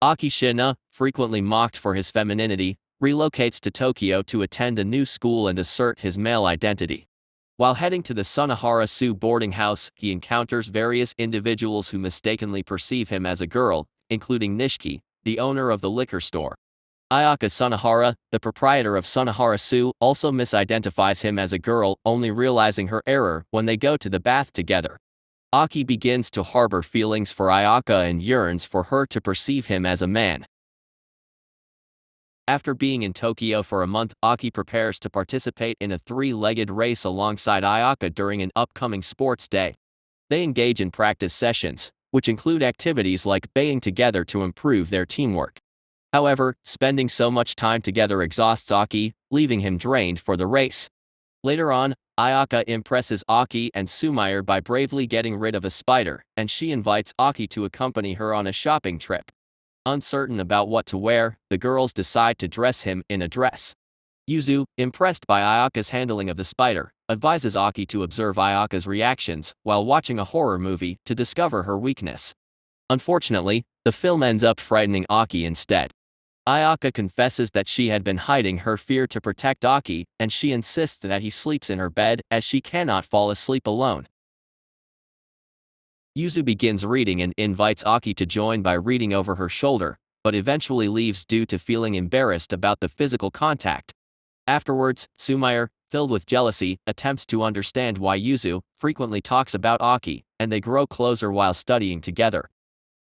Aki Shiina, frequently mocked for his femininity, relocates to Tokyo to attend a new school and assert his male identity. While heading to the Sunohara-sou boarding house, he encounters various individuals who mistakenly perceive him as a girl, including Nishiki, the owner of the liquor store. Ayaka Sunohara, the proprietor of Sunohara-sou, also misidentifies him as a girl, only realizing her error when they go to the bath together. Aki begins to harbor feelings for Ayaka and yearns for her to perceive him as a man. After being in Tokyo for a month, Aki prepares to participate in a three-legged race alongside Ayaka during an upcoming sports day. They engage in practice sessions, which include activities like baying together to improve their teamwork. However, spending so much time together exhausts Aki, leaving him drained for the race. Later on, Ayaka impresses Aki and Sumire by bravely getting rid of a spider, and she invites Aki to accompany her on a shopping trip. Uncertain about what to wear, the girls decide to dress him in a dress. Yuzu, impressed by Ayaka's handling of the spider, advises Aki to observe Ayaka's reactions while watching a horror movie to discover her weakness. Unfortunately, the film ends up frightening Aki instead. Ayaka confesses that she had been hiding her fear to protect Aki, and she insists that he sleeps in her bed as she cannot fall asleep alone. Yuzu begins reading and invites Aki to join by reading over her shoulder, but eventually leaves due to feeling embarrassed about the physical contact. Afterwards, Sumire, filled with jealousy, attempts to understand why Yuzu frequently talks about Aki, and they grow closer while studying together.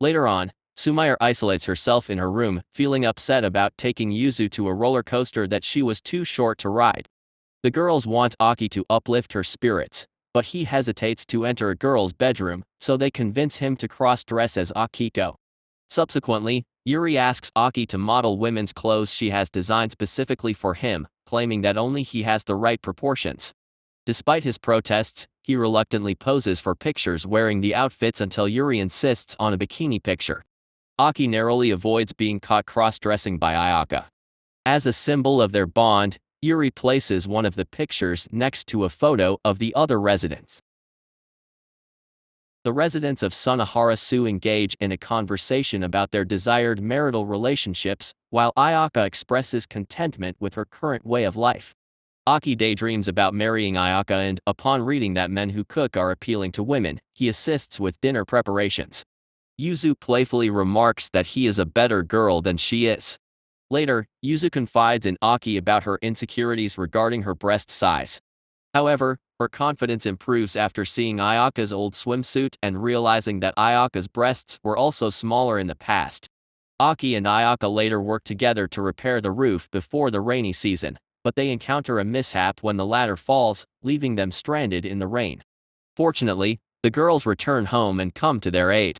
Later on, Sumire isolates herself in her room, feeling upset about taking Yuzu to a roller coaster that she was too short to ride. The girls want Aki to uplift her spirits, but he hesitates to enter a girl's bedroom, so they convince him to cross-dress as Akiko. Subsequently, Yuri asks Aki to model women's clothes she has designed specifically for him, claiming that only he has the right proportions. Despite his protests, he reluctantly poses for pictures wearing the outfits until Yuri insists on a bikini picture. Aki narrowly avoids being caught cross-dressing by Ayaka. As a symbol of their bond, Yuri places one of the pictures next to a photo of the other residents. The residents of Sunohara-sou engage in a conversation about their desired marital relationships, while Ayaka expresses contentment with her current way of life. Aki daydreams about marrying Ayaka and, upon reading that men who cook are appealing to women, he assists with dinner preparations. Yuzu playfully remarks that he is a better girl than she is. Later, Yuzu confides in Aki about her insecurities regarding her breast size. However, her confidence improves after seeing Ayaka's old swimsuit and realizing that Ayaka's breasts were also smaller in the past. Aki and Ayaka later work together to repair the roof before the rainy season, but they encounter a mishap when the ladder falls, leaving them stranded in the rain. Fortunately, the girls return home and come to their aid.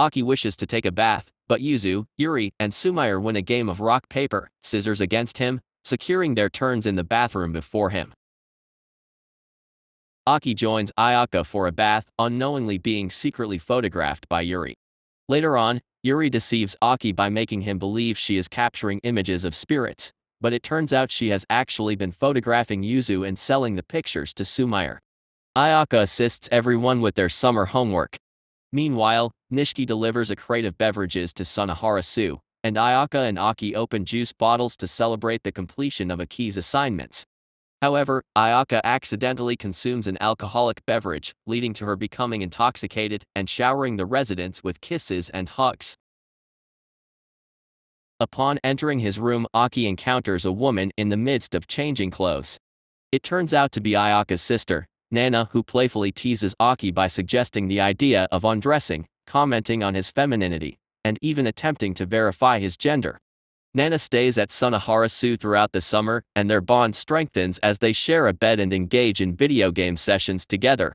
Aki wishes to take a bath, but Yuzu, Yuri, and Sumire win a game of rock paper, scissors against him, securing their turns in the bathroom before him. Aki joins Ayaka for a bath, unknowingly being secretly photographed by Yuri. Later on, Yuri deceives Aki by making him believe she is capturing images of spirits, but it turns out she has actually been photographing Yuzu and selling the pictures to Sumire. Ayaka assists everyone with their summer homework. Meanwhile, Nishiki delivers a crate of beverages to Sunohara-sou, and Ayaka and Aki open juice bottles to celebrate the completion of Aki's assignments. However, Ayaka accidentally consumes an alcoholic beverage, leading to her becoming intoxicated and showering the residents with kisses and hugs. Upon entering his room, Aki encounters a woman in the midst of changing clothes. It turns out to be Ayaka's sister, Nana, who playfully teases Aki by suggesting the idea of undressing, commenting on his femininity, and even attempting to verify his gender. Nana stays at Sunohara-sou throughout the summer, and their bond strengthens as they share a bed and engage in video game sessions together.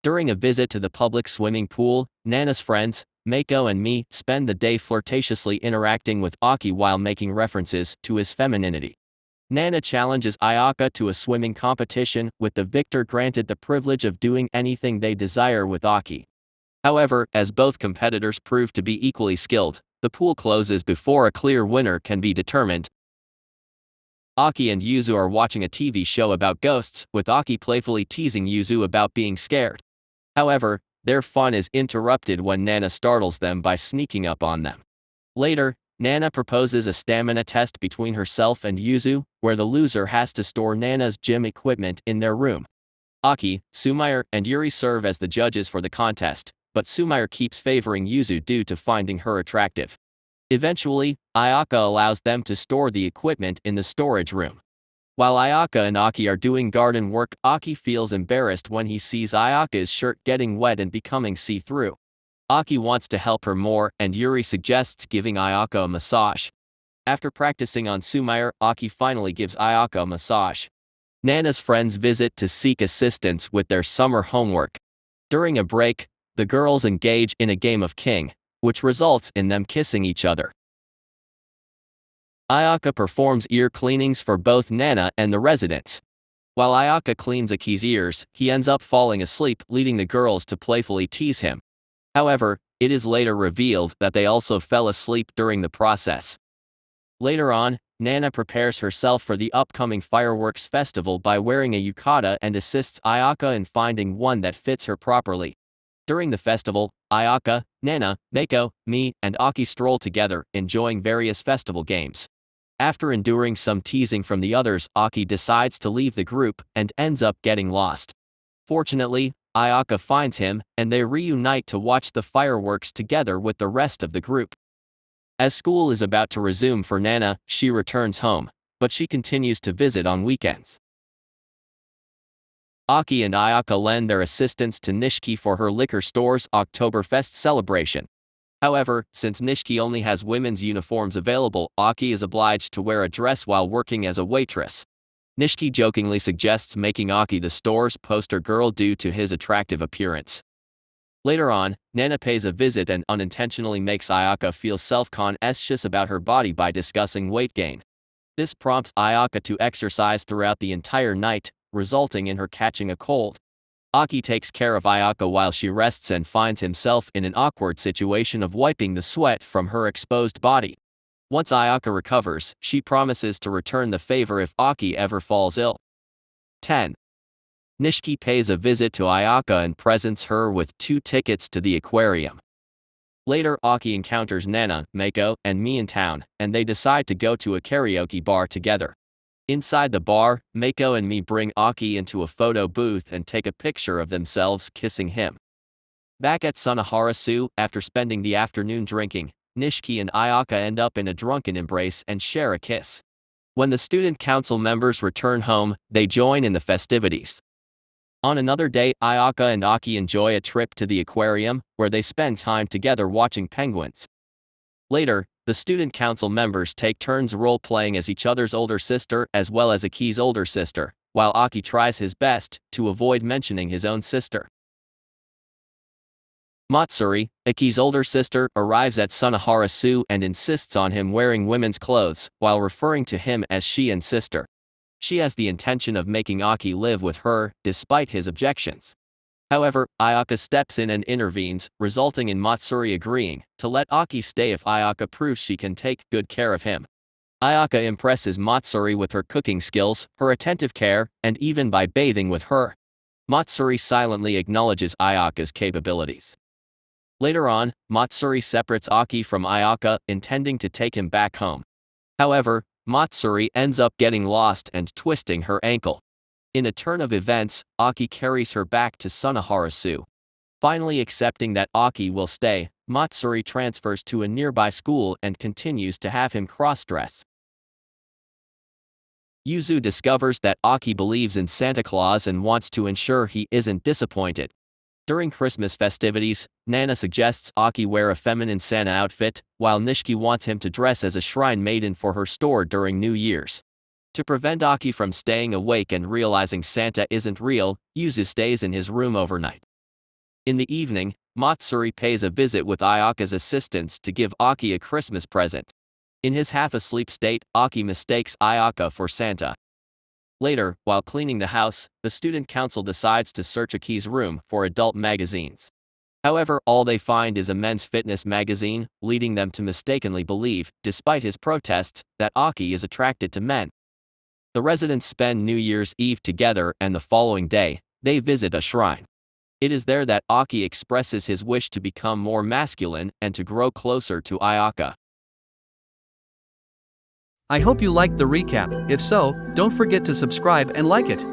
During a visit to the public swimming pool, Nana's friends, Mako and Mi, spend the day flirtatiously interacting with Aki while making references to his femininity. Nana challenges Ayaka to a swimming competition, with the victor granted the privilege of doing anything they desire with Aki. However, as both competitors prove to be equally skilled, the pool closes before a clear winner can be determined. Aki and Yuzu are watching a TV show about ghosts, with Aki playfully teasing Yuzu about being scared. However, their fun is interrupted when Nana startles them by sneaking up on them. Later, Nana proposes a stamina test between herself and Yuzu, where the loser has to store Nana's gym equipment in their room. Aki, Sumire, and Yuri serve as the judges for the contest, but Sumire keeps favoring Yuzu due to finding her attractive. Eventually, Ayaka allows them to store the equipment in the storage room. While Ayaka and Aki are doing garden work, Aki feels embarrassed when he sees Ayaka's shirt getting wet and becoming see-through. Aki wants to help her more, and Yuri suggests giving Ayaka a massage. After practicing on Sumire, Aki finally gives Ayaka a massage. Nana's friends visit to seek assistance with their summer homework. During a break, the girls engage in a game of king, which results in them kissing each other. Ayaka performs ear cleanings for both Nana and the residents. While Ayaka cleans Aki's ears, he ends up falling asleep, leading the girls to playfully tease him. However, it is later revealed that they also fell asleep during the process. Later on, Nana prepares herself for the upcoming fireworks festival by wearing a yukata and assists Ayaka in finding one that fits her properly. During the festival, Ayaka, Nana, Meiko, me, and Aki stroll together, enjoying various festival games. After enduring some teasing from the others, Aki decides to leave the group and ends up getting lost. Fortunately, Ayaka finds him, and they reunite to watch the fireworks together with the rest of the group. As school is about to resume for Nana, she returns home, but she continues to visit on weekends. Aki and Ayaka lend their assistance to Nishiki for her liquor store's Oktoberfest celebration. However, since Nishiki only has women's uniforms available, Aki is obliged to wear a dress while working as a waitress. Nishiki jokingly suggests making Aki the store's poster girl due to his attractive appearance. Later on, Nana pays a visit and unintentionally makes Ayaka feel self-conscious about her body by discussing weight gain. This prompts Ayaka to exercise throughout the entire night, resulting in her catching a cold. Aki takes care of Ayaka while she rests and finds himself in an awkward situation of wiping the sweat from her exposed body. Once Ayaka recovers, she promises to return the favor if Aki ever falls ill. 10. Nishiki pays a visit to Ayaka and presents her with 2 tickets to the aquarium. Later, Aki encounters Nana, Meiko, and me in town, and they decide to go to a karaoke bar together. Inside the bar, Meiko and me bring Aki into a photo booth and take a picture of themselves kissing him. Back at Sunohara-sou, after spending the afternoon drinking, Nishiki and Ayaka end up in a drunken embrace and share a kiss. When the student council members return home, they join in the festivities. On another day, Ayaka and Aki enjoy a trip to the aquarium, where they spend time together watching penguins. Later, the student council members take turns role-playing as each other's older sister as well as Aki's older sister, while Aki tries his best to avoid mentioning his own sister. Matsuri, Aki's older sister, arrives at Sunohara-sou and insists on him wearing women's clothes, while referring to him as she and sister. She has the intention of making Aki live with her, despite his objections. However, Ayaka steps in and intervenes, resulting in Matsuri agreeing to let Aki stay if Ayaka proves she can take good care of him. Ayaka impresses Matsuri with her cooking skills, her attentive care, and even by bathing with her. Matsuri silently acknowledges Ayaka's capabilities. Later on, Matsuri separates Aki from Ayaka, intending to take him back home. However, Matsuri ends up getting lost and twisting her ankle. In a turn of events, Aki carries her back to Sunohara-sou. Finally accepting that Aki will stay, Matsuri transfers to a nearby school and continues to have him cross-dress. Yuzu discovers that Aki believes in Santa Claus and wants to ensure he isn't disappointed. During Christmas festivities, Nana suggests Aki wear a feminine Santa outfit, while Nishiki wants him to dress as a shrine maiden for her store during New Year's. To prevent Aki from staying awake and realizing Santa isn't real, Yuzu stays in his room overnight. In the evening, Matsuri pays a visit with Ayaka's assistants to give Aki a Christmas present. In his half-asleep state, Aki mistakes Ayaka for Santa. Later, while cleaning the house, the student council decides to search Aki's room for adult magazines. However, all they find is a men's fitness magazine, leading them to mistakenly believe, despite his protests, that Aki is attracted to men. The residents spend New Year's Eve together, and the following day, they visit a shrine. It is there that Aki expresses his wish to become more masculine and to grow closer to Ayaka. I hope you liked the recap. If so, don't forget to subscribe and like it.